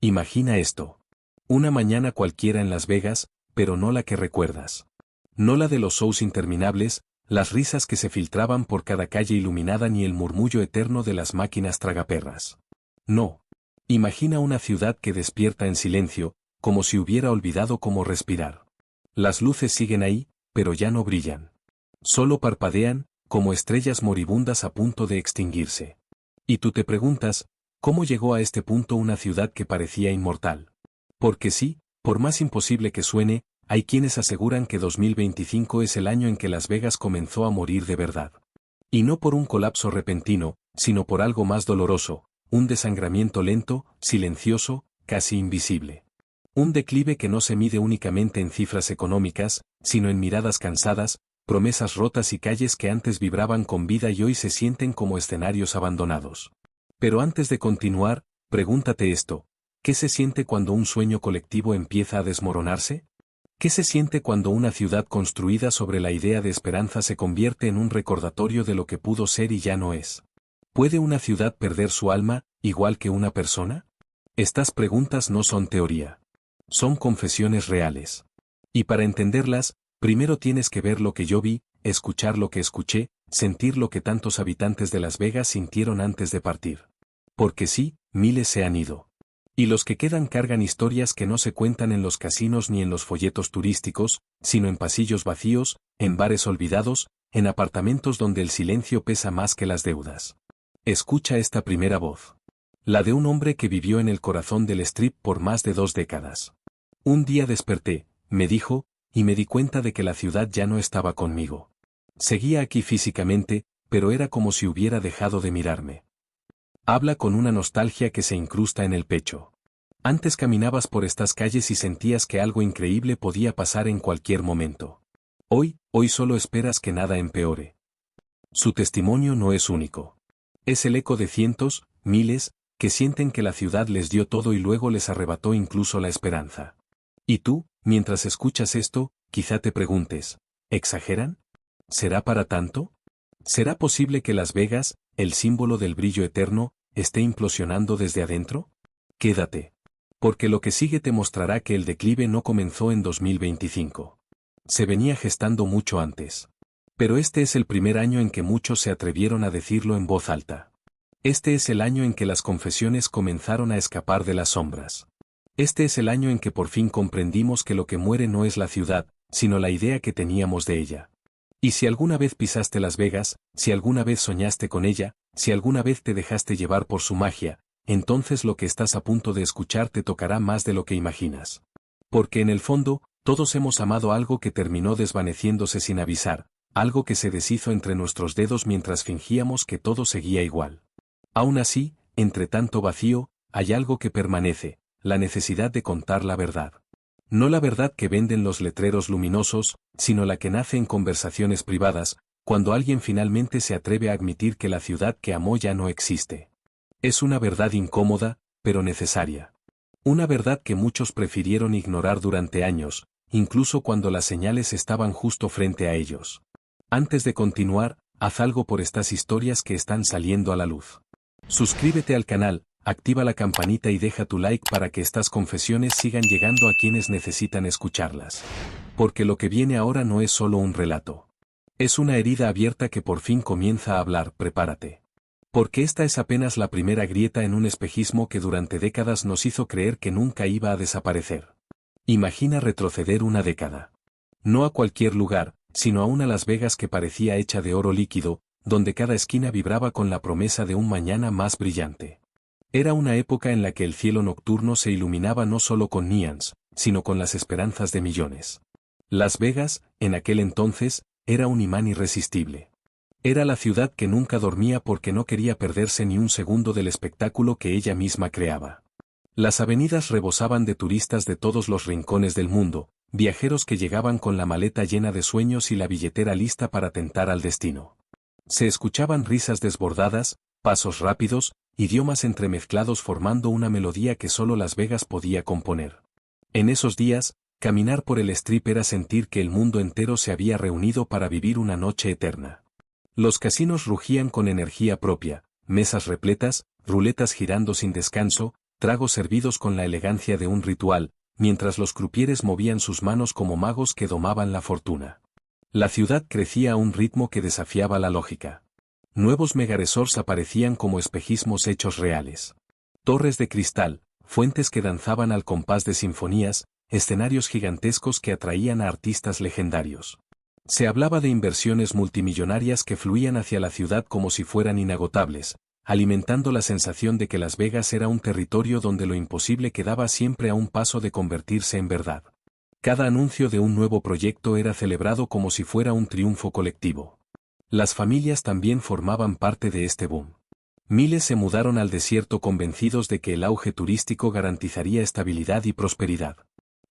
Imagina esto. Una mañana cualquiera en Las Vegas, pero no la que recuerdas. No la de los shows interminables, las risas que se filtraban por cada calle iluminada ni el murmullo eterno de las máquinas tragaperras. No. Imagina una ciudad que despierta en silencio, como si hubiera olvidado cómo respirar. Las luces siguen ahí, pero ya no brillan. Solo parpadean, como estrellas moribundas a punto de extinguirse. Y tú te preguntas, ¿cómo llegó a este punto una ciudad que parecía inmortal? Porque sí, por más imposible que suene, hay quienes aseguran que 2025 es el año en que Las Vegas comenzó a morir de verdad. Y no por un colapso repentino, sino por algo más doloroso, un desangramiento lento, silencioso, casi invisible. Un declive que no se mide únicamente en cifras económicas, sino en miradas cansadas, promesas rotas y calles que antes vibraban con vida y hoy se sienten como escenarios abandonados. Pero antes de continuar, pregúntate esto: ¿qué se siente cuando un sueño colectivo empieza a desmoronarse? ¿Qué se siente cuando una ciudad construida sobre la idea de esperanza se convierte en un recordatorio de lo que pudo ser y ya no es? ¿Puede una ciudad perder su alma, igual que una persona? Estas preguntas no son teoría. Son confesiones reales. Y para entenderlas, primero tienes que ver lo que yo vi, escuchar lo que escuché, sentir lo que tantos habitantes de Las Vegas sintieron antes de partir. Porque sí, miles se han ido. Y los que quedan cargan historias que no se cuentan en los casinos ni en los folletos turísticos, sino en pasillos vacíos, en bares olvidados, en apartamentos donde el silencio pesa más que las deudas. Escucha esta primera voz. La de un hombre que vivió en el corazón del Strip por más de 2 décadas. Un día desperté, me dijo, y me di cuenta de que la ciudad ya no estaba conmigo. Seguía aquí físicamente, pero era como si hubiera dejado de mirarme. Habla con una nostalgia que se incrusta en el pecho. Antes caminabas por estas calles y sentías que algo increíble podía pasar en cualquier momento. Hoy solo esperas que nada empeore. Su testimonio no es único. Es el eco de cientos, miles, que sienten que la ciudad les dio todo y luego les arrebató incluso la esperanza. Y tú, mientras escuchas esto, quizá te preguntes, ¿exageran? ¿Será para tanto? ¿Será posible que Las Vegas, el símbolo del brillo eterno, esté implosionando desde adentro? Quédate. Porque lo que sigue te mostrará que el declive no comenzó en 2025. Se venía gestando mucho antes. Pero este es el primer año en que muchos se atrevieron a decirlo en voz alta. Este es el año en que las confesiones comenzaron a escapar de las sombras. Este es el año en que por fin comprendimos que lo que muere no es la ciudad, sino la idea que teníamos de ella. Y si alguna vez pisaste Las Vegas, si alguna vez soñaste con ella, si alguna vez te dejaste llevar por su magia, entonces lo que estás a punto de escuchar te tocará más de lo que imaginas. Porque en el fondo, todos hemos amado algo que terminó desvaneciéndose sin avisar, algo que se deshizo entre nuestros dedos mientras fingíamos que todo seguía igual. Aún así, entre tanto vacío, hay algo que permanece, la necesidad de contar la verdad. No la verdad que venden los letreros luminosos, sino la que nace en conversaciones privadas, cuando alguien finalmente se atreve a admitir que la ciudad que amó ya no existe. Es una verdad incómoda, pero necesaria. Una verdad que muchos prefirieron ignorar durante años, incluso cuando las señales estaban justo frente a ellos. Antes de continuar, haz algo por estas historias que están saliendo a la luz. Suscríbete al canal, activa la campanita y deja tu like para que estas confesiones sigan llegando a quienes necesitan escucharlas. Porque lo que viene ahora no es solo un relato. Es una herida abierta que por fin comienza a hablar, prepárate. Porque esta es apenas la primera grieta en un espejismo que durante décadas nos hizo creer que nunca iba a desaparecer. Imagina retroceder una década. No a cualquier lugar, sino a una Las Vegas que parecía hecha de oro líquido, donde cada esquina vibraba con la promesa de un mañana más brillante. Era una época en la que el cielo nocturno se iluminaba no solo con neons, sino con las esperanzas de millones. Las Vegas, en aquel entonces, era un imán irresistible. Era la ciudad que nunca dormía porque no quería perderse ni un segundo del espectáculo que ella misma creaba. Las avenidas rebosaban de turistas de todos los rincones del mundo, viajeros que llegaban con la maleta llena de sueños y la billetera lista para tentar al destino. Se escuchaban risas desbordadas, pasos rápidos, idiomas entremezclados formando una melodía que solo Las Vegas podía componer. En esos días, caminar por el Strip era sentir que el mundo entero se había reunido para vivir una noche eterna. Los casinos rugían con energía propia, mesas repletas, ruletas girando sin descanso, tragos servidos con la elegancia de un ritual, mientras los crupieres movían sus manos como magos que domaban la fortuna. La ciudad crecía a un ritmo que desafiaba la lógica. Nuevos megaresorts aparecían como espejismos hechos reales. Torres de cristal, fuentes que danzaban al compás de sinfonías, escenarios gigantescos que atraían a artistas legendarios. Se hablaba de inversiones multimillonarias que fluían hacia la ciudad como si fueran inagotables, alimentando la sensación de que Las Vegas era un territorio donde lo imposible quedaba siempre a un paso de convertirse en verdad. Cada anuncio de un nuevo proyecto era celebrado como si fuera un triunfo colectivo. Las familias también formaban parte de este boom. Miles se mudaron al desierto convencidos de que el auge turístico garantizaría estabilidad y prosperidad.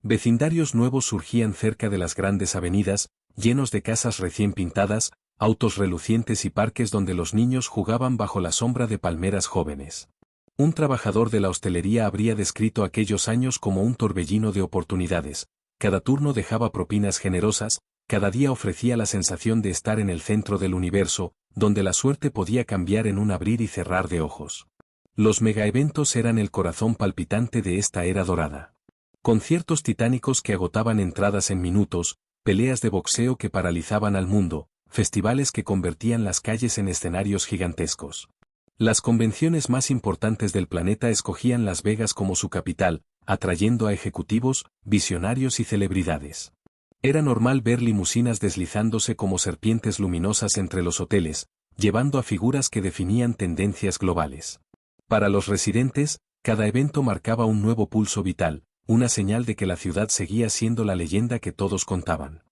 Vecindarios nuevos surgían cerca de las grandes avenidas, llenos de casas recién pintadas, autos relucientes y parques donde los niños jugaban bajo la sombra de palmeras jóvenes. Un trabajador de la hostelería habría descrito aquellos años como un torbellino de oportunidades. Cada turno dejaba propinas generosas, cada día ofrecía la sensación de estar en el centro del universo, donde la suerte podía cambiar en un abrir y cerrar de ojos. Los megaeventos eran el corazón palpitante de esta era dorada. Conciertos titánicos que agotaban entradas en minutos, peleas de boxeo que paralizaban al mundo, festivales que convertían las calles en escenarios gigantescos. Las convenciones más importantes del planeta escogían Las Vegas como su capital, atrayendo a ejecutivos, visionarios y celebridades. Era normal ver limusinas deslizándose como serpientes luminosas entre los hoteles, llevando a figuras que definían tendencias globales. Para los residentes, cada evento marcaba un nuevo pulso vital, una señal de que la ciudad seguía siendo la leyenda que todos contaban.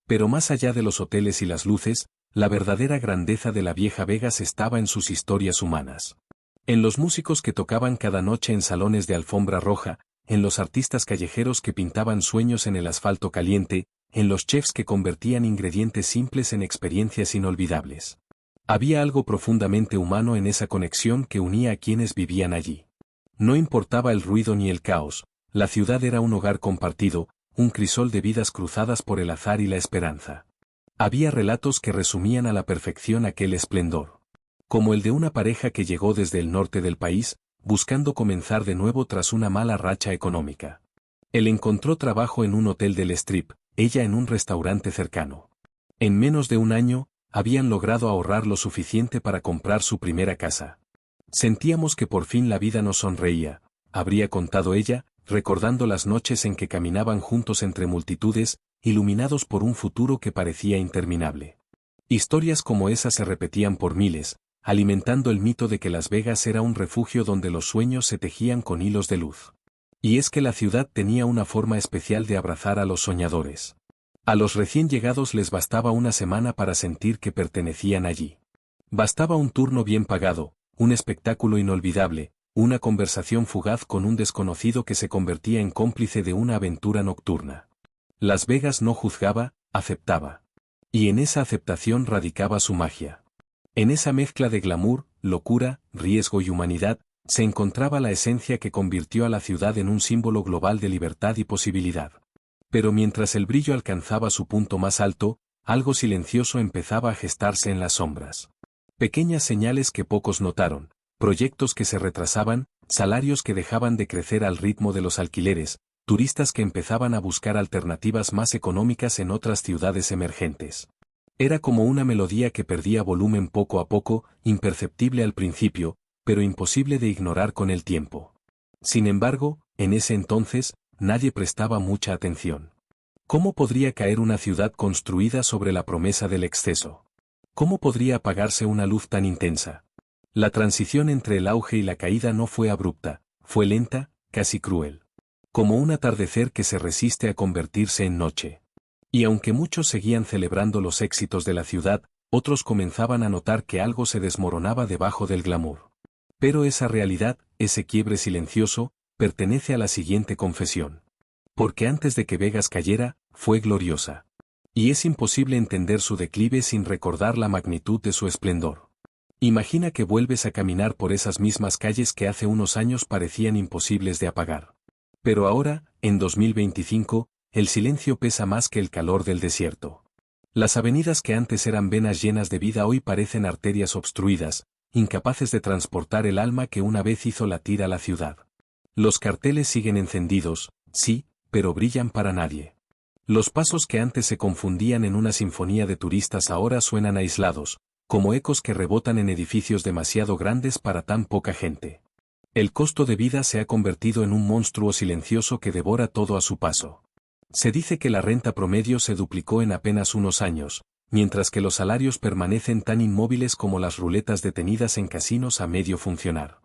Pero más allá de los hoteles y las luces, la verdadera grandeza de la vieja Vegas estaba en sus historias humanas. En los músicos que tocaban cada noche en salones de alfombra roja, en los artistas callejeros que pintaban sueños en el asfalto caliente, en los chefs que convertían ingredientes simples en experiencias inolvidables. Había algo profundamente humano en esa conexión que unía a quienes vivían allí. No importaba el ruido ni el caos, la ciudad era un hogar compartido, un crisol de vidas cruzadas por el azar y la esperanza. Había relatos que resumían a la perfección aquel esplendor. Como el de una pareja que llegó desde el norte del país, buscando comenzar de nuevo tras una mala racha económica. Él encontró trabajo en un hotel del Strip, ella en un restaurante cercano. En menos de un año, habían logrado ahorrar lo suficiente para comprar su primera casa. Sentíamos que por fin la vida nos sonreía, habría contado ella, recordando las noches en que caminaban juntos entre multitudes, iluminados por un futuro que parecía interminable. Historias como esas se repetían por miles, alimentando el mito de que Las Vegas era un refugio donde los sueños se tejían con hilos de luz. Y es que la ciudad tenía una forma especial de abrazar a los soñadores. A los recién llegados les bastaba una semana para sentir que pertenecían allí. Bastaba un turno bien pagado, un espectáculo inolvidable, una conversación fugaz con un desconocido que se convertía en cómplice de una aventura nocturna. Las Vegas no juzgaba, aceptaba. Y en esa aceptación radicaba su magia. En esa mezcla de glamour, locura, riesgo y humanidad, se encontraba la esencia que convirtió a la ciudad en un símbolo global de libertad y posibilidad. Pero mientras el brillo alcanzaba su punto más alto, algo silencioso empezaba a gestarse en las sombras. Pequeñas señales que pocos notaron, proyectos que se retrasaban, salarios que dejaban de crecer al ritmo de los alquileres, turistas que empezaban a buscar alternativas más económicas en otras ciudades emergentes. Era como una melodía que perdía volumen poco a poco, imperceptible al principio, pero imposible de ignorar con el tiempo. Sin embargo, en ese entonces, nadie prestaba mucha atención. ¿Cómo podría caer una ciudad construida sobre la promesa del exceso? ¿Cómo podría apagarse una luz tan intensa? La transición entre el auge y la caída no fue abrupta, fue lenta, casi cruel. Como un atardecer que se resiste a convertirse en noche. Y aunque muchos seguían celebrando los éxitos de la ciudad, otros comenzaban a notar que algo se desmoronaba debajo del glamour. Pero esa realidad, ese quiebre silencioso, pertenece a la siguiente confesión. Porque antes de que Vegas cayera, fue gloriosa. Y es imposible entender su declive sin recordar la magnitud de su esplendor. Imagina que vuelves a caminar por esas mismas calles que hace unos años parecían imposibles de apagar. Pero ahora, en 2025, el silencio pesa más que el calor del desierto. Las avenidas que antes eran venas llenas de vida hoy parecen arterias obstruidas, incapaces de transportar el alma que una vez hizo latir a la ciudad. Los carteles siguen encendidos, sí, pero brillan para nadie. Los pasos que antes se confundían en una sinfonía de turistas ahora suenan aislados, como ecos que rebotan en edificios demasiado grandes para tan poca gente. El costo de vida se ha convertido en un monstruo silencioso que devora todo a su paso. Se dice que la renta promedio se duplicó en apenas unos años, mientras que los salarios permanecen tan inmóviles como las ruletas detenidas en casinos a medio funcionar.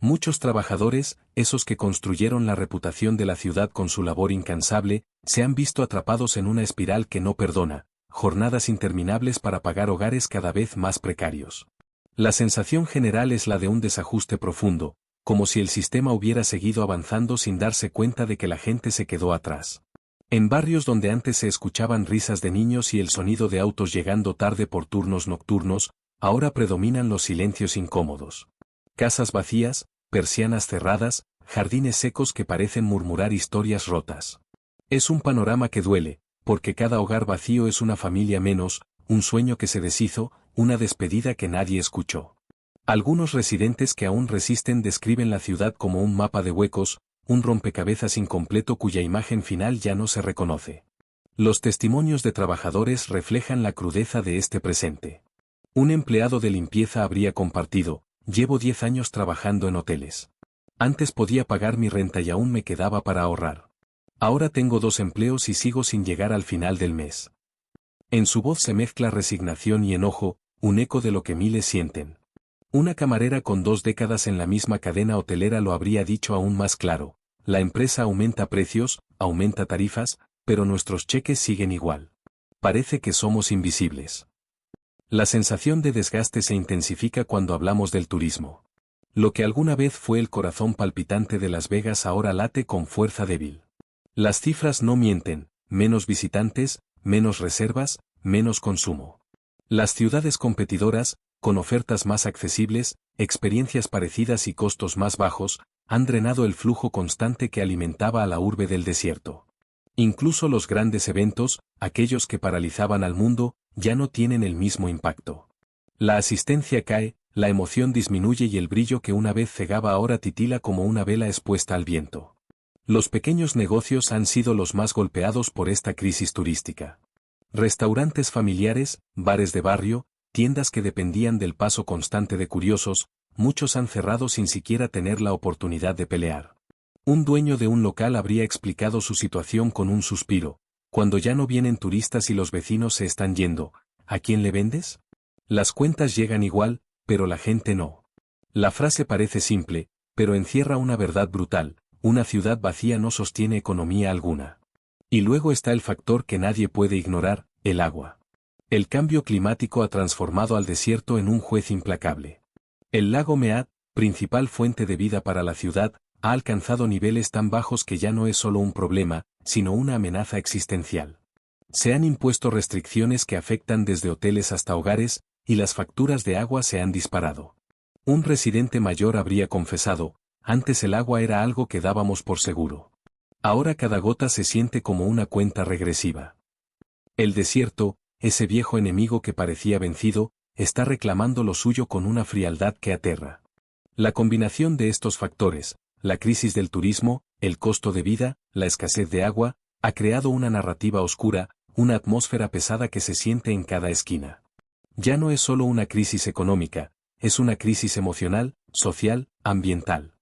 Muchos trabajadores, esos que construyeron la reputación de la ciudad con su labor incansable, se han visto atrapados en una espiral que no perdona, jornadas interminables para pagar hogares cada vez más precarios. La sensación general es la de un desajuste profundo, como si el sistema hubiera seguido avanzando sin darse cuenta de que la gente se quedó atrás. En barrios donde antes se escuchaban risas de niños y el sonido de autos llegando tarde por turnos nocturnos, ahora predominan los silencios incómodos. Casas vacías, persianas cerradas, jardines secos que parecen murmurar historias rotas. Es un panorama que duele, porque cada hogar vacío es una familia menos, un sueño que se deshizo, una despedida que nadie escuchó. Algunos residentes que aún resisten describen la ciudad como un mapa de huecos, un rompecabezas incompleto cuya imagen final ya no se reconoce. Los testimonios de trabajadores reflejan la crudeza de este presente. Un empleado de limpieza habría compartido: llevo 10 años trabajando en hoteles. Antes podía pagar mi renta y aún me quedaba para ahorrar. Ahora tengo 2 empleos y sigo sin llegar al final del mes. En su voz se mezcla resignación y enojo, un eco de lo que miles sienten. Una camarera con 2 décadas en la misma cadena hotelera lo habría dicho aún más claro: la empresa aumenta precios, aumenta tarifas, pero nuestros cheques siguen igual. Parece que somos invisibles. La sensación de desgaste se intensifica cuando hablamos del turismo. Lo que alguna vez fue el corazón palpitante de Las Vegas ahora late con fuerza débil. Las cifras no mienten: menos visitantes, menos reservas, menos consumo. Las ciudades competidoras, con ofertas más accesibles, experiencias parecidas y costos más bajos, han drenado el flujo constante que alimentaba a la urbe del desierto. Incluso los grandes eventos, aquellos que paralizaban al mundo, ya no tienen el mismo impacto. La asistencia cae, la emoción disminuye y el brillo que una vez cegaba ahora titila como una vela expuesta al viento. Los pequeños negocios han sido los más golpeados por esta crisis turística. Restaurantes familiares, bares de barrio, tiendas que dependían del paso constante de curiosos, muchos han cerrado sin siquiera tener la oportunidad de pelear. Un dueño de un local habría explicado su situación con un suspiro: cuando ya no vienen turistas y los vecinos se están yendo, ¿a quién le vendes? Las cuentas llegan igual, pero la gente no. La frase parece simple, pero encierra una verdad brutal: una ciudad vacía no sostiene economía alguna. Y luego está el factor que nadie puede ignorar: el agua. El cambio climático ha transformado al desierto en un juez implacable. El lago Mead, principal fuente de vida para la ciudad, ha alcanzado niveles tan bajos que ya no es solo un problema, sino una amenaza existencial. Se han impuesto restricciones que afectan desde hoteles hasta hogares, y las facturas de agua se han disparado. Un residente mayor habría confesado: antes el agua era algo que dábamos por seguro. Ahora cada gota se siente como una cuenta regresiva. El desierto, ese viejo enemigo que parecía vencido, está reclamando lo suyo con una frialdad que aterra. La combinación de estos factores, la crisis del turismo, el costo de vida, la escasez de agua, ha creado una narrativa oscura, una atmósfera pesada que se siente en cada esquina. Ya no es solo una crisis económica, es una crisis emocional, social, ambiental.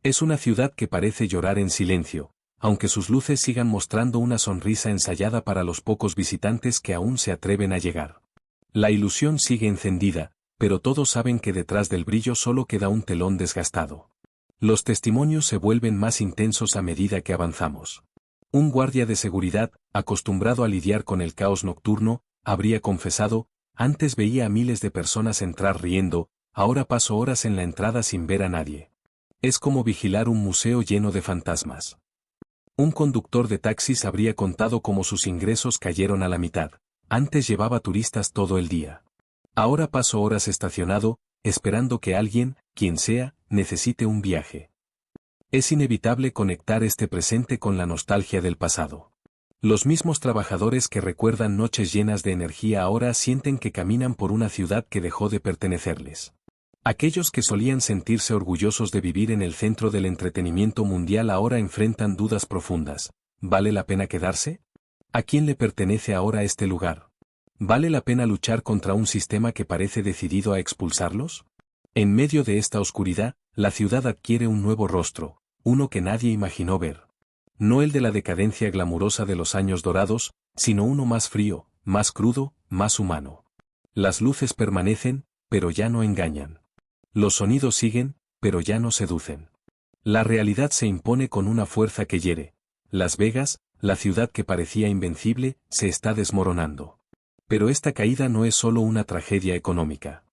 Es una ciudad que parece llorar en silencio, aunque sus luces sigan mostrando una sonrisa ensayada para los pocos visitantes que aún se atreven a llegar. La ilusión sigue encendida, pero todos saben que detrás del brillo solo queda un telón desgastado. Los testimonios se vuelven más intensos a medida que avanzamos. Un guardia de seguridad, acostumbrado a lidiar con el caos nocturno, habría confesado: antes veía a miles de personas entrar riendo, ahora paso horas en la entrada sin ver a nadie. Es como vigilar un museo lleno de fantasmas. Un conductor de taxis habría contado cómo sus ingresos cayeron a la mitad. Antes llevaba turistas todo el día. Ahora paso horas estacionado, esperando que alguien, quien sea, necesite un viaje. Es inevitable conectar este presente con la nostalgia del pasado. Los mismos trabajadores que recuerdan noches llenas de energía ahora sienten que caminan por una ciudad que dejó de pertenecerles. Aquellos que solían sentirse orgullosos de vivir en el centro del entretenimiento mundial ahora enfrentan dudas profundas. ¿Vale la pena quedarse? ¿A quién le pertenece ahora este lugar? ¿Vale la pena luchar contra un sistema que parece decidido a expulsarlos? En medio de esta oscuridad, la ciudad adquiere un nuevo rostro, uno que nadie imaginó ver. No el de la decadencia glamurosa de los años dorados, sino uno más frío, más crudo, más humano. Las luces permanecen, pero ya no engañan. Los sonidos siguen, pero ya no seducen. La realidad se impone con una fuerza que hiere. Las Vegas, la ciudad que parecía invencible, se está desmoronando. Pero esta caída no es solo una tragedia económica.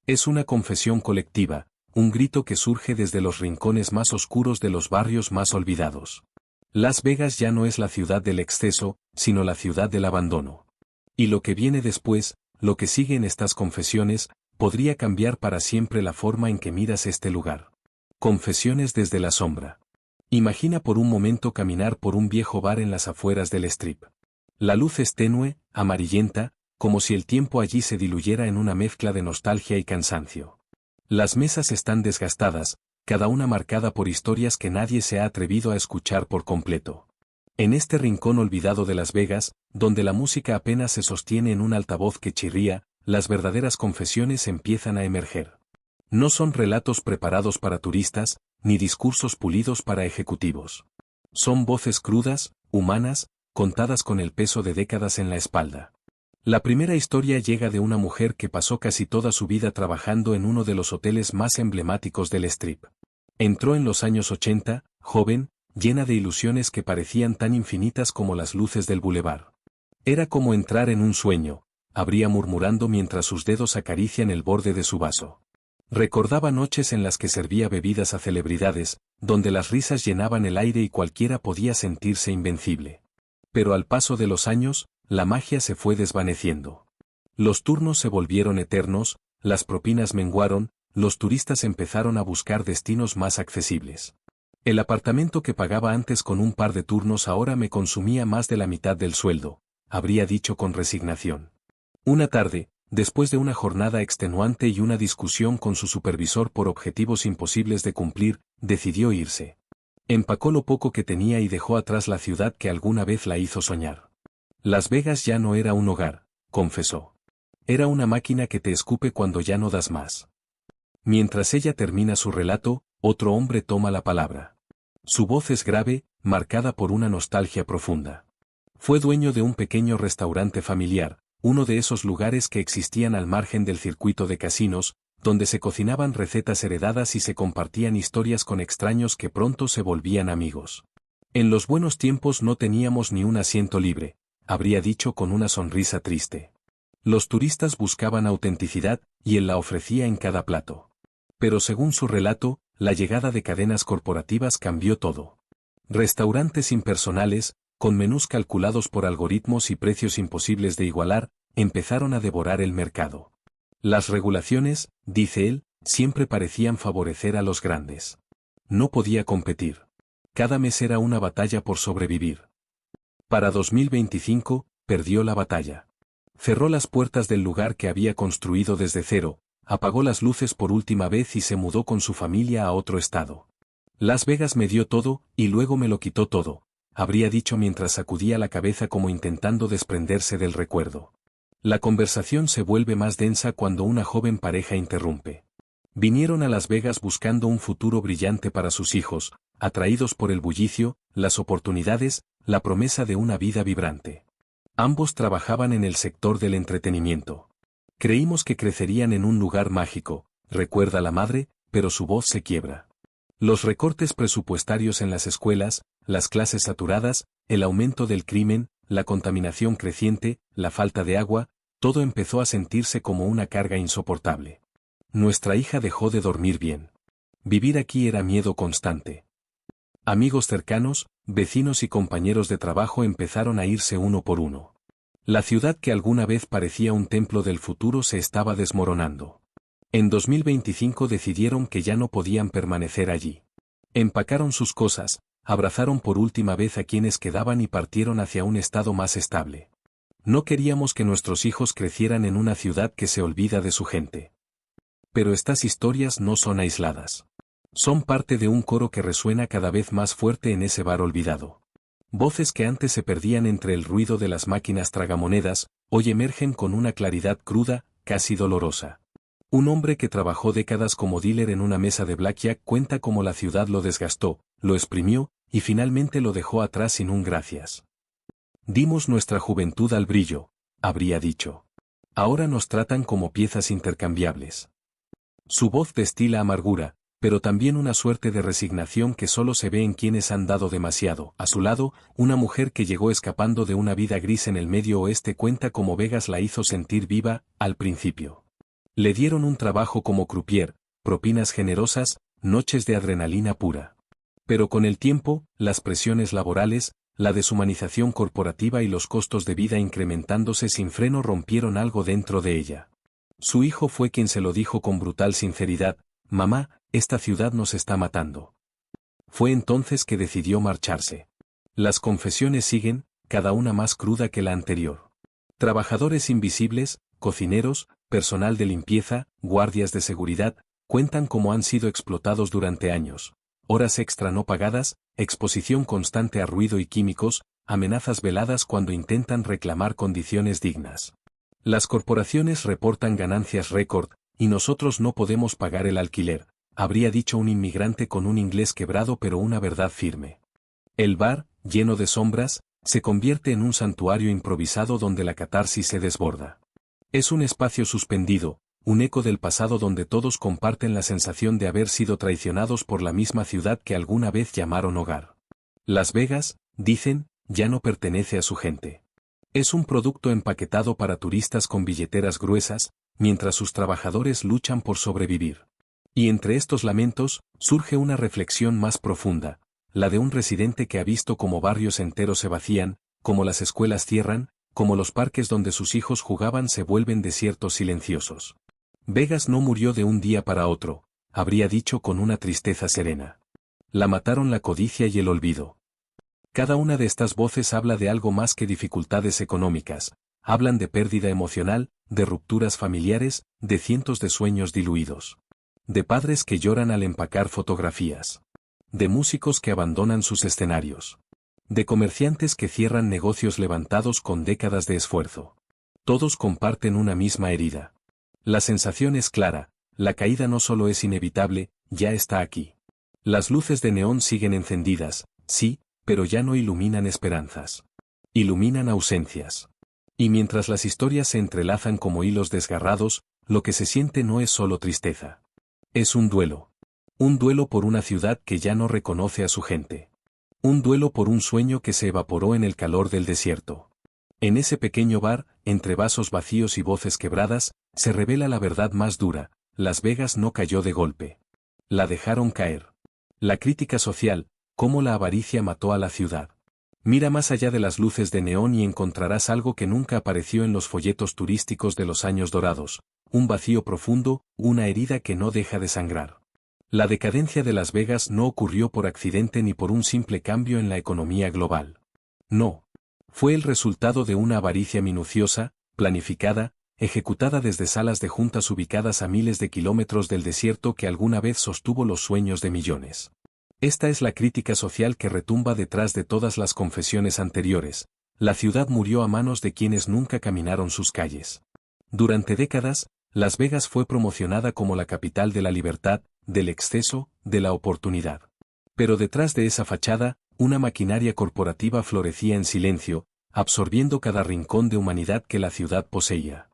Es una confesión colectiva, un grito que surge desde los rincones más oscuros de los barrios más olvidados. Las Vegas ya no es la ciudad del exceso, sino la ciudad del abandono. Y lo que viene después, lo que sigue en estas confesiones, podría cambiar para siempre la forma en que miras este lugar. Confesiones desde la sombra. Imagina por un momento caminar por un viejo bar en las afueras del Strip. La luz es tenue, amarillenta, como si el tiempo allí se diluyera en una mezcla de nostalgia y cansancio. Las mesas están desgastadas, cada una marcada por historias que nadie se ha atrevido a escuchar por completo. En este rincón olvidado de Las Vegas, donde la música apenas se sostiene en un altavoz que chirría, las verdaderas confesiones empiezan a emerger. No son relatos preparados para turistas, ni discursos pulidos para ejecutivos. Son voces crudas, humanas, contadas con el peso de décadas en la espalda. La primera historia llega de una mujer que pasó casi toda su vida trabajando en uno de los hoteles más emblemáticos del Strip. Entró en los años 80, joven, llena de ilusiones que parecían tan infinitas como las luces del bulevar. Era como entrar en un sueño, abría murmurando mientras sus dedos acarician el borde de su vaso. Recordaba noches en las que servía bebidas a celebridades, donde las risas llenaban el aire y cualquiera podía sentirse invencible. Pero al paso de los años, la magia se fue desvaneciendo. Los turnos se volvieron eternos, las propinas menguaron, los turistas empezaron a buscar destinos más accesibles. El apartamento que pagaba antes con un par de turnos ahora me consumía más de la mitad del sueldo, habría dicho con resignación. Una tarde, después de una jornada extenuante y una discusión con su supervisor por objetivos imposibles de cumplir, decidió irse. Empacó lo poco que tenía y dejó atrás la ciudad que alguna vez la hizo soñar. Las Vegas ya no era un hogar, confesó. Era una máquina que te escupe cuando ya no das más. Mientras ella termina su relato, otro hombre toma la palabra. Su voz es grave, marcada por una nostalgia profunda. Fue dueño de un pequeño restaurante familiar, uno de esos lugares que existían al margen del circuito de casinos, donde se cocinaban recetas heredadas y se compartían historias con extraños que pronto se volvían amigos. En los buenos tiempos no teníamos ni un asiento libre, habría dicho con una sonrisa triste. Los turistas buscaban autenticidad, y él la ofrecía en cada plato. Pero según su relato, la llegada de cadenas corporativas cambió todo. Restaurantes impersonales, con menús calculados por algoritmos y precios imposibles de igualar, empezaron a devorar el mercado. Las regulaciones, dice él, siempre parecían favorecer a los grandes. No podía competir. Cada mes era una batalla por sobrevivir. Para 2025, perdió la batalla. Cerró las puertas del lugar que había construido desde cero, apagó las luces por última vez y se mudó con su familia a otro estado. Las Vegas me dio todo, y luego me lo quitó todo, habría dicho mientras sacudía la cabeza como intentando desprenderse del recuerdo. La conversación se vuelve más densa cuando una joven pareja interrumpe. Vinieron a Las Vegas buscando un futuro brillante para sus hijos, atraídos por el bullicio, las oportunidades, la promesa de una vida vibrante. Ambos trabajaban en el sector del entretenimiento. Creímos que crecerían en un lugar mágico, recuerda la madre, pero su voz se quiebra. Los recortes presupuestarios en las escuelas, las clases saturadas, el aumento del crimen, la contaminación creciente, la falta de agua, todo empezó a sentirse como una carga insoportable. Nuestra hija dejó de dormir bien. Vivir aquí era miedo constante. Amigos cercanos, vecinos y compañeros de trabajo empezaron a irse uno por uno. La ciudad que alguna vez parecía un templo del futuro se estaba desmoronando. En 2025 decidieron que ya no podían permanecer allí. Empacaron sus cosas, abrazaron por última vez a quienes quedaban y partieron hacia un estado más estable. No queríamos que nuestros hijos crecieran en una ciudad que se olvida de su gente. Pero estas historias no son aisladas. Son parte de un coro que resuena cada vez más fuerte en ese bar olvidado. Voces que antes se perdían entre el ruido de las máquinas tragamonedas, hoy emergen con una claridad cruda, casi dolorosa. Un hombre que trabajó décadas como dealer en una mesa de blackjack cuenta cómo la ciudad lo desgastó, lo exprimió, y finalmente lo dejó atrás sin un gracias. Dimos nuestra juventud al brillo, habría dicho. Ahora nos tratan como piezas intercambiables. Su voz destila amargura, pero también una suerte de resignación que solo se ve en quienes han dado demasiado. A su lado, una mujer que llegó escapando de una vida gris en el Medio Oeste cuenta cómo Vegas la hizo sentir viva, al principio. Le dieron un trabajo como croupier, propinas generosas, noches de adrenalina pura. Pero con el tiempo, las presiones laborales, la deshumanización corporativa y los costos de vida incrementándose sin freno rompieron algo dentro de ella. Su hijo fue quien se lo dijo con brutal sinceridad: «Mamá, esta ciudad nos está matando». Fue entonces que decidió marcharse. Las confesiones siguen, cada una más cruda que la anterior. Trabajadores invisibles, cocineros, personal de limpieza, guardias de seguridad, cuentan cómo han sido explotados durante años. Horas extra no pagadas, exposición constante a ruido y químicos, amenazas veladas cuando intentan reclamar condiciones dignas. Las corporaciones reportan ganancias récord, y nosotros no podemos pagar el alquiler, habría dicho un inmigrante con un inglés quebrado pero una verdad firme. El bar, lleno de sombras, se convierte en un santuario improvisado donde la catarsis se desborda. Es un espacio suspendido, un eco del pasado donde todos comparten la sensación de haber sido traicionados por la misma ciudad que alguna vez llamaron hogar. Las Vegas, dicen, ya no pertenece a su gente. Es un producto empaquetado para turistas con billeteras gruesas, mientras sus trabajadores luchan por sobrevivir. Y entre estos lamentos, surge una reflexión más profunda, la de un residente que ha visto cómo barrios enteros se vacían, cómo las escuelas cierran, cómo los parques donde sus hijos jugaban se vuelven desiertos silenciosos. Vegas no murió de un día para otro, habría dicho con una tristeza serena. La mataron la codicia y el olvido. Cada una de estas voces habla de algo más que dificultades económicas, hablan de pérdida emocional, de rupturas familiares, de cientos de sueños diluidos. De padres que lloran al empacar fotografías. De músicos que abandonan sus escenarios. De comerciantes que cierran negocios levantados con décadas de esfuerzo. Todos comparten una misma herida. La sensación es clara, la caída no solo es inevitable, ya está aquí. Las luces de neón siguen encendidas, sí, pero ya no iluminan esperanzas. Iluminan ausencias. Y mientras las historias se entrelazan como hilos desgarrados, lo que se siente no es solo tristeza. Es un duelo. Un duelo por una ciudad que ya no reconoce a su gente. Un duelo por un sueño que se evaporó en el calor del desierto. En ese pequeño bar, entre vasos vacíos y voces quebradas, se revela la verdad más dura: Las Vegas no cayó de golpe. La dejaron caer. La crítica social, cómo la avaricia mató a la ciudad. Mira más allá de las luces de neón y encontrarás algo que nunca apareció en los folletos turísticos de los años dorados: un vacío profundo, una herida que no deja de sangrar. La decadencia de Las Vegas no ocurrió por accidente ni por un simple cambio en la economía global. No. Fue el resultado de una avaricia minuciosa, planificada, ejecutada desde salas de juntas ubicadas a miles de kilómetros del desierto que alguna vez sostuvo los sueños de millones. Esta es la crítica social que retumba detrás de todas las confesiones anteriores. La ciudad murió a manos de quienes nunca caminaron sus calles. Durante décadas, Las Vegas fue promocionada como la capital de la libertad, del exceso, de la oportunidad. Pero detrás de esa fachada, una maquinaria corporativa florecía en silencio, absorbiendo cada rincón de humanidad que la ciudad poseía.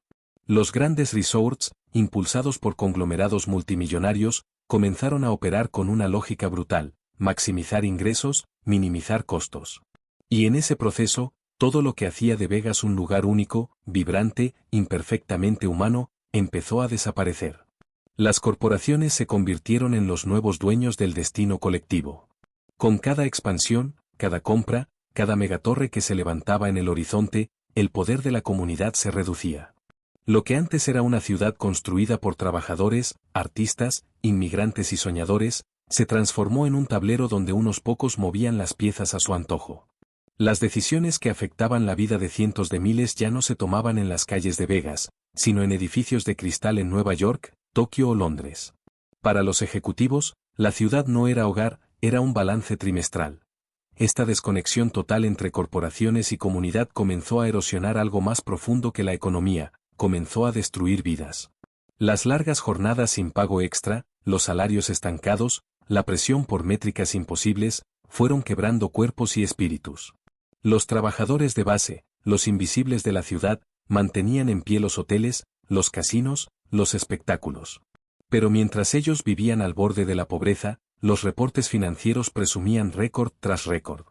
Los grandes resorts, impulsados por conglomerados multimillonarios, comenzaron a operar con una lógica brutal: maximizar ingresos, minimizar costos. Y en ese proceso, todo lo que hacía de Vegas un lugar único, vibrante, imperfectamente humano, empezó a desaparecer. Las corporaciones se convirtieron en los nuevos dueños del destino colectivo. Con cada expansión, cada compra, cada megatorre que se levantaba en el horizonte, el poder de la comunidad se reducía. Lo que antes era una ciudad construida por trabajadores, artistas, inmigrantes y soñadores, se transformó en un tablero donde unos pocos movían las piezas a su antojo. Las decisiones que afectaban la vida de cientos de miles ya no se tomaban en las calles de Vegas, sino en edificios de cristal en Nueva York, Tokio o Londres. Para los ejecutivos, la ciudad no era hogar, era un balance trimestral. Esta desconexión total entre corporaciones y comunidad comenzó a erosionar algo más profundo que la economía, comenzó a destruir vidas. Las largas jornadas sin pago extra, los salarios estancados, la presión por métricas imposibles, fueron quebrando cuerpos y espíritus. Los trabajadores de base, los invisibles de la ciudad, mantenían en pie los hoteles, los casinos, los espectáculos. Pero mientras ellos vivían al borde de la pobreza, los reportes financieros presumían récord tras récord.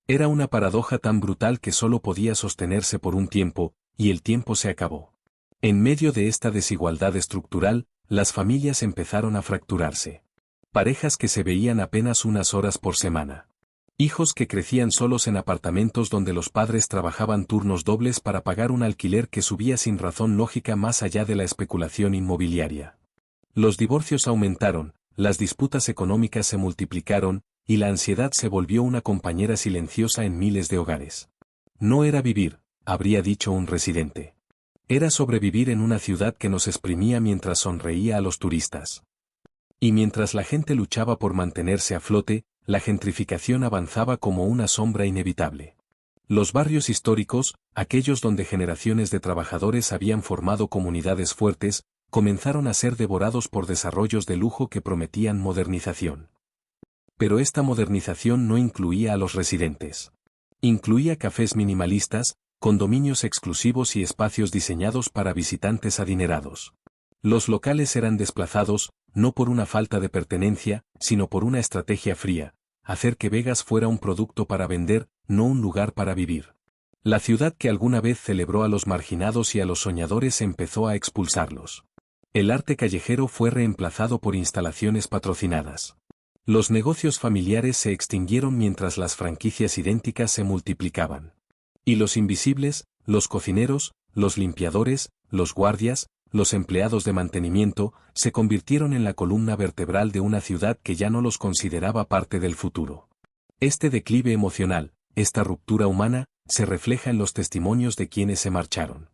Era una paradoja tan brutal que solo podía sostenerse por un tiempo, y el tiempo se acabó. En medio de esta desigualdad estructural, las familias empezaron a fracturarse. Parejas que se veían apenas unas horas por semana. Hijos que crecían solos en apartamentos donde los padres trabajaban turnos dobles para pagar un alquiler que subía sin razón lógica más allá de la especulación inmobiliaria. Los divorcios aumentaron, las disputas económicas se multiplicaron, y la ansiedad se volvió una compañera silenciosa en miles de hogares. No era vivir, habría dicho un residente. Era sobrevivir en una ciudad que nos exprimía mientras sonreía a los turistas. Y mientras la gente luchaba por mantenerse a flote, la gentrificación avanzaba como una sombra inevitable. Los barrios históricos, aquellos donde generaciones de trabajadores habían formado comunidades fuertes, comenzaron a ser devorados por desarrollos de lujo que prometían modernización. Pero esta modernización no incluía a los residentes. Incluía cafés minimalistas, condominios exclusivos y espacios diseñados para visitantes adinerados. Los locales eran desplazados, no por una falta de pertenencia, sino por una estrategia fría, hacer que Vegas fuera un producto para vender, no un lugar para vivir. La ciudad que alguna vez celebró a los marginados y a los soñadores empezó a expulsarlos. El arte callejero fue reemplazado por instalaciones patrocinadas. Los negocios familiares se extinguieron mientras las franquicias idénticas se multiplicaban. Y los invisibles, los cocineros, los limpiadores, los guardias, los empleados de mantenimiento, se convirtieron en la columna vertebral de una ciudad que ya no los consideraba parte del futuro. Este declive emocional, esta ruptura humana, se refleja en los testimonios de quienes se marcharon.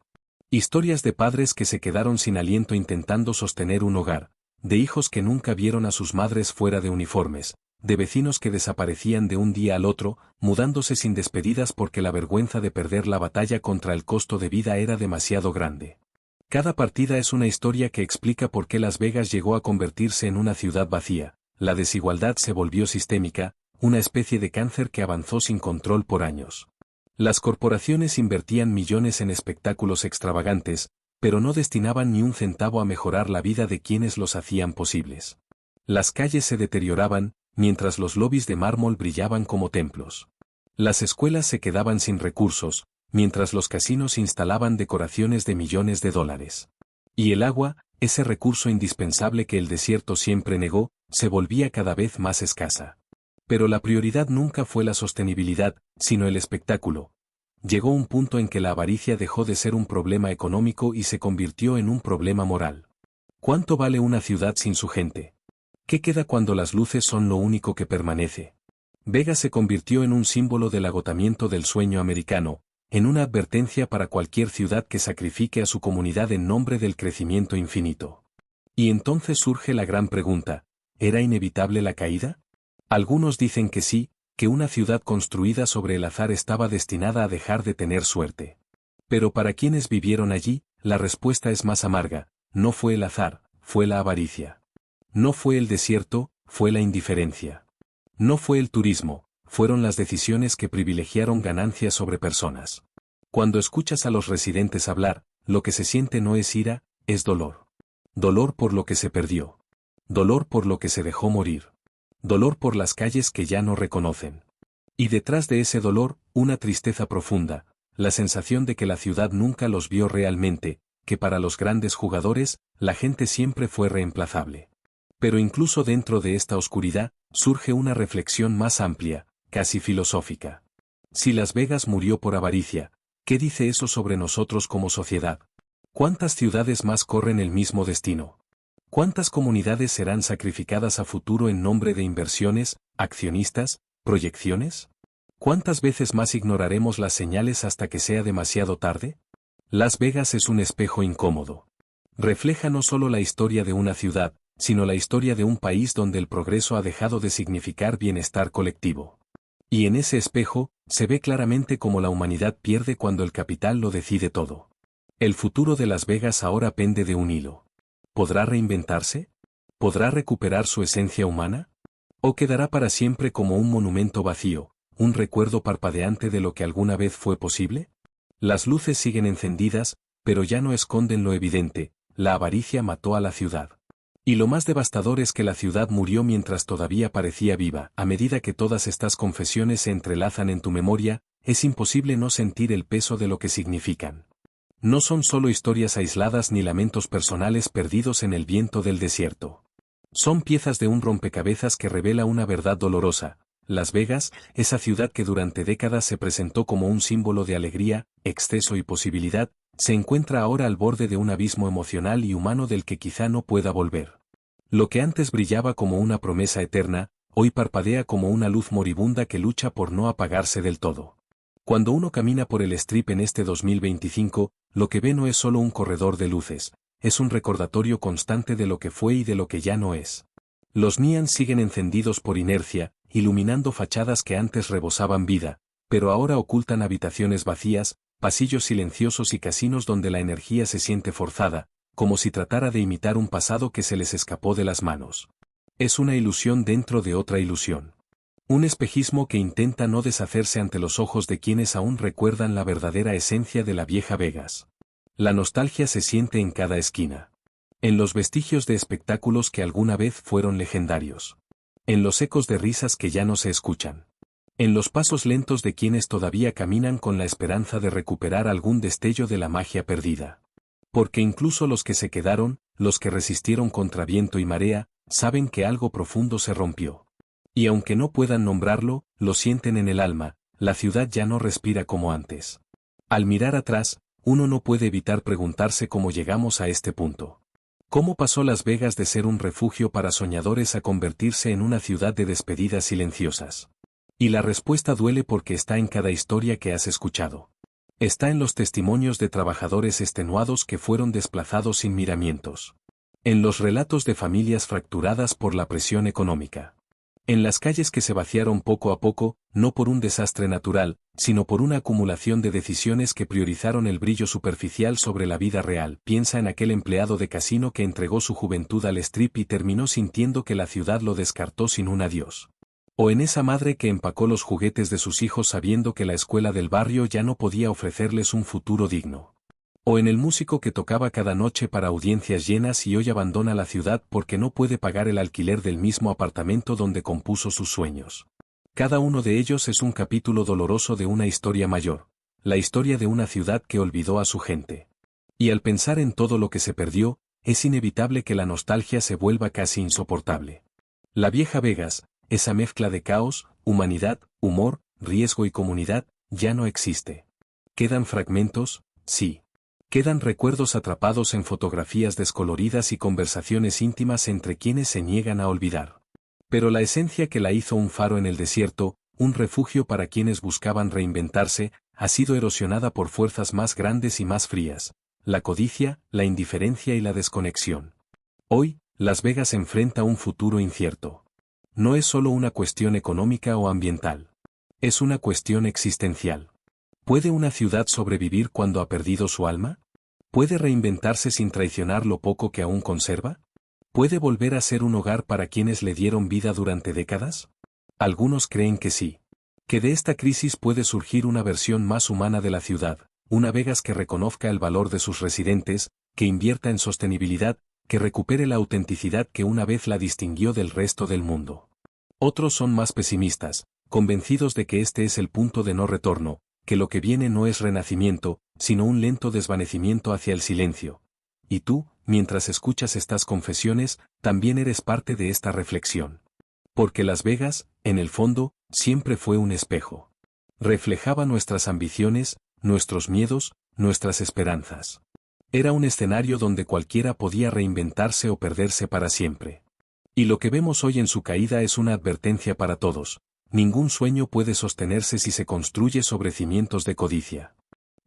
Historias de padres que se quedaron sin aliento intentando sostener un hogar, de hijos que nunca vieron a sus madres fuera de uniformes, de vecinos que desaparecían de un día al otro, mudándose sin despedidas porque la vergüenza de perder la batalla contra el costo de vida era demasiado grande. Cada partida es una historia que explica por qué Las Vegas llegó a convertirse en una ciudad vacía, la desigualdad se volvió sistémica, una especie de cáncer que avanzó sin control por años. Las corporaciones invertían millones en espectáculos extravagantes, pero no destinaban ni un centavo a mejorar la vida de quienes los hacían posibles. Las calles se deterioraban, mientras los lobbies de mármol brillaban como templos. Las escuelas se quedaban sin recursos, mientras los casinos instalaban decoraciones de millones de dólares. Y el agua, ese recurso indispensable que el desierto siempre negó, se volvía cada vez más escasa. Pero la prioridad nunca fue la sostenibilidad, sino el espectáculo. Llegó un punto en que la avaricia dejó de ser un problema económico y se convirtió en un problema moral. ¿Cuánto vale una ciudad sin su gente? ¿Qué queda cuando las luces son lo único que permanece? Vegas se convirtió en un símbolo del agotamiento del sueño americano, en una advertencia para cualquier ciudad que sacrifique a su comunidad en nombre del crecimiento infinito. Y entonces surge la gran pregunta, ¿era inevitable la caída? Algunos dicen que sí, que una ciudad construida sobre el azar estaba destinada a dejar de tener suerte. Pero para quienes vivieron allí, la respuesta es más amarga, no fue el azar, fue la avaricia. No fue el desierto, fue la indiferencia. No fue el turismo, fueron las decisiones que privilegiaron ganancias sobre personas. Cuando escuchas a los residentes hablar, lo que se siente no es ira, es dolor. Dolor por lo que se perdió. Dolor por lo que se dejó morir. Dolor por las calles que ya no reconocen. Y detrás de ese dolor, una tristeza profunda, la sensación de que la ciudad nunca los vio realmente, que para los grandes jugadores, la gente siempre fue reemplazable. Pero incluso dentro de esta oscuridad, surge una reflexión más amplia, casi filosófica. Si Las Vegas murió por avaricia, ¿qué dice eso sobre nosotros como sociedad? ¿Cuántas ciudades más corren el mismo destino? ¿Cuántas comunidades serán sacrificadas a futuro en nombre de inversiones, accionistas, proyecciones? ¿Cuántas veces más ignoraremos las señales hasta que sea demasiado tarde? Las Vegas es un espejo incómodo. Refleja no solo la historia de una ciudad, sino la historia de un país donde el progreso ha dejado de significar bienestar colectivo. Y en ese espejo, se ve claramente cómo la humanidad pierde cuando el capital lo decide todo. El futuro de Las Vegas ahora pende de un hilo. ¿Podrá reinventarse? ¿Podrá recuperar su esencia humana? ¿O quedará para siempre como un monumento vacío, un recuerdo parpadeante de lo que alguna vez fue posible? Las luces siguen encendidas, pero ya no esconden lo evidente: la avaricia mató a la ciudad. Y lo más devastador es que la ciudad murió mientras todavía parecía viva. A medida que todas estas confesiones se entrelazan en tu memoria, es imposible no sentir el peso de lo que significan. No son solo historias aisladas ni lamentos personales perdidos en el viento del desierto. Son piezas de un rompecabezas que revela una verdad dolorosa. Las Vegas, esa ciudad que durante décadas se presentó como un símbolo de alegría, exceso y posibilidad, se encuentra ahora al borde de un abismo emocional y humano del que quizá no pueda volver. Lo que antes brillaba como una promesa eterna, hoy parpadea como una luz moribunda que lucha por no apagarse del todo. Cuando uno camina por el Strip en este 2025, lo que ve no es solo un corredor de luces, es un recordatorio constante de lo que fue y de lo que ya no es. Los neons siguen encendidos por inercia, iluminando fachadas que antes rebosaban vida, pero ahora ocultan habitaciones vacías, pasillos silenciosos y casinos donde la energía se siente forzada, como si tratara de imitar un pasado que se les escapó de las manos. Es una ilusión dentro de otra ilusión. Un espejismo que intenta no deshacerse ante los ojos de quienes aún recuerdan la verdadera esencia de la vieja Vegas. La nostalgia se siente en cada esquina. En los vestigios de espectáculos que alguna vez fueron legendarios. En los ecos de risas que ya no se escuchan. En los pasos lentos de quienes todavía caminan con la esperanza de recuperar algún destello de la magia perdida. Porque incluso los que se quedaron, los que resistieron contra viento y marea, saben que algo profundo se rompió. Y aunque no puedan nombrarlo, lo sienten en el alma: la ciudad ya no respira como antes. Al mirar atrás, uno no puede evitar preguntarse cómo llegamos a este punto. ¿Cómo pasó Las Vegas de ser un refugio para soñadores a convertirse en una ciudad de despedidas silenciosas? Y la respuesta duele porque está en cada historia que has escuchado. Está en los testimonios de trabajadores extenuados que fueron desplazados sin miramientos. En los relatos de familias fracturadas por la presión económica. En las calles que se vaciaron poco a poco, no por un desastre natural, sino por una acumulación de decisiones que priorizaron el brillo superficial sobre la vida real. Piensa en aquel empleado de casino que entregó su juventud al strip y terminó sintiendo que la ciudad lo descartó sin un adiós. O en esa madre que empacó los juguetes de sus hijos sabiendo que la escuela del barrio ya no podía ofrecerles un futuro digno. O en el músico que tocaba cada noche para audiencias llenas y hoy abandona la ciudad porque no puede pagar el alquiler del mismo apartamento donde compuso sus sueños. Cada uno de ellos es un capítulo doloroso de una historia mayor, la historia de una ciudad que olvidó a su gente. Y al pensar en todo lo que se perdió, es inevitable que la nostalgia se vuelva casi insoportable. La vieja Vegas, esa mezcla de caos, humanidad, humor, riesgo y comunidad, ya no existe. ¿Quedan fragmentos? Sí. Quedan recuerdos atrapados en fotografías descoloridas y conversaciones íntimas entre quienes se niegan a olvidar. Pero la esencia que la hizo un faro en el desierto, un refugio para quienes buscaban reinventarse, ha sido erosionada por fuerzas más grandes y más frías: la codicia, la indiferencia y la desconexión. Hoy, Las Vegas enfrenta un futuro incierto. No es solo una cuestión económica o ambiental. Es una cuestión existencial. ¿Puede una ciudad sobrevivir cuando ha perdido su alma? ¿Puede reinventarse sin traicionar lo poco que aún conserva? ¿Puede volver a ser un hogar para quienes le dieron vida durante décadas? Algunos creen que sí. Que de esta crisis puede surgir una versión más humana de la ciudad, una Vegas que reconozca el valor de sus residentes, que invierta en sostenibilidad, que recupere la autenticidad que una vez la distinguió del resto del mundo. Otros son más pesimistas, convencidos de que este es el punto de no retorno, que lo que viene no es renacimiento, sino un lento desvanecimiento hacia el silencio. Y tú, mientras escuchas estas confesiones, también eres parte de esta reflexión. Porque Las Vegas, en el fondo, siempre fue un espejo. Reflejaba nuestras ambiciones, nuestros miedos, nuestras esperanzas. Era un escenario donde cualquiera podía reinventarse o perderse para siempre. Y lo que vemos hoy en su caída es una advertencia para todos: ningún sueño puede sostenerse si se construye sobre cimientos de codicia.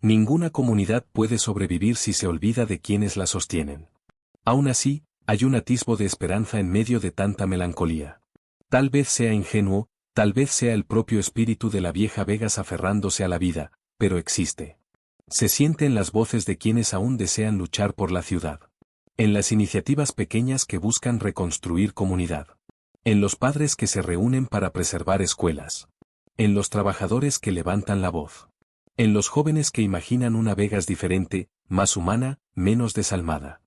Ninguna comunidad puede sobrevivir si se olvida de quienes la sostienen. Aún así, hay un atisbo de esperanza en medio de tanta melancolía. Tal vez sea ingenuo, tal vez sea el propio espíritu de la vieja Vegas aferrándose a la vida, pero existe. Se siente en las voces de quienes aún desean luchar por la ciudad. En las iniciativas pequeñas que buscan reconstruir comunidad. En los padres que se reúnen para preservar escuelas. En los trabajadores que levantan la voz. En los jóvenes que imaginan una Vegas diferente, más humana, menos desalmada.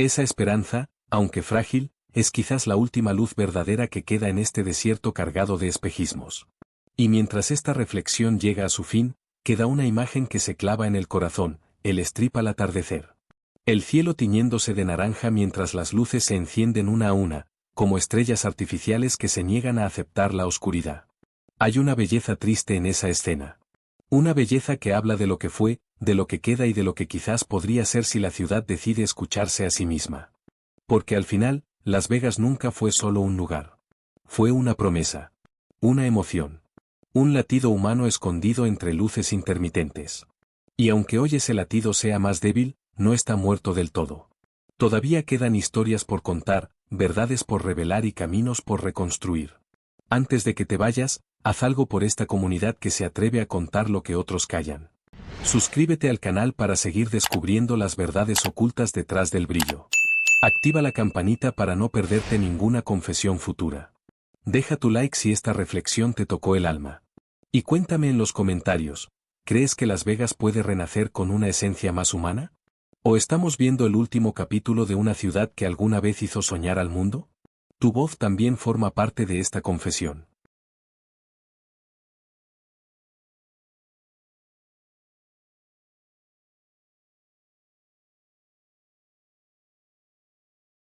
Esa esperanza, aunque frágil, es quizás la última luz verdadera que queda en este desierto cargado de espejismos. Y mientras esta reflexión llega a su fin, queda una imagen que se clava en el corazón, el strip al atardecer. El cielo tiñéndose de naranja mientras las luces se encienden una a una, como estrellas artificiales que se niegan a aceptar la oscuridad. Hay una belleza triste en esa escena. Una belleza que habla de lo que fue, de lo que queda y de lo que quizás podría ser si la ciudad decide escucharse a sí misma. Porque al final, Las Vegas nunca fue solo un lugar. Fue una promesa. Una emoción. Un latido humano escondido entre luces intermitentes. Y aunque hoy ese latido sea más débil, no está muerto del todo. Todavía quedan historias por contar, verdades por revelar y caminos por reconstruir. Antes de que te vayas, haz algo por esta comunidad que se atreve a contar lo que otros callan. Suscríbete al canal para seguir descubriendo las verdades ocultas detrás del brillo. Activa la campanita para no perderte ninguna confesión futura. Deja tu like si esta reflexión te tocó el alma. Y cuéntame en los comentarios, ¿crees que Las Vegas puede renacer con una esencia más humana? ¿O estamos viendo el último capítulo de una ciudad que alguna vez hizo soñar al mundo? Tu voz también forma parte de esta confesión.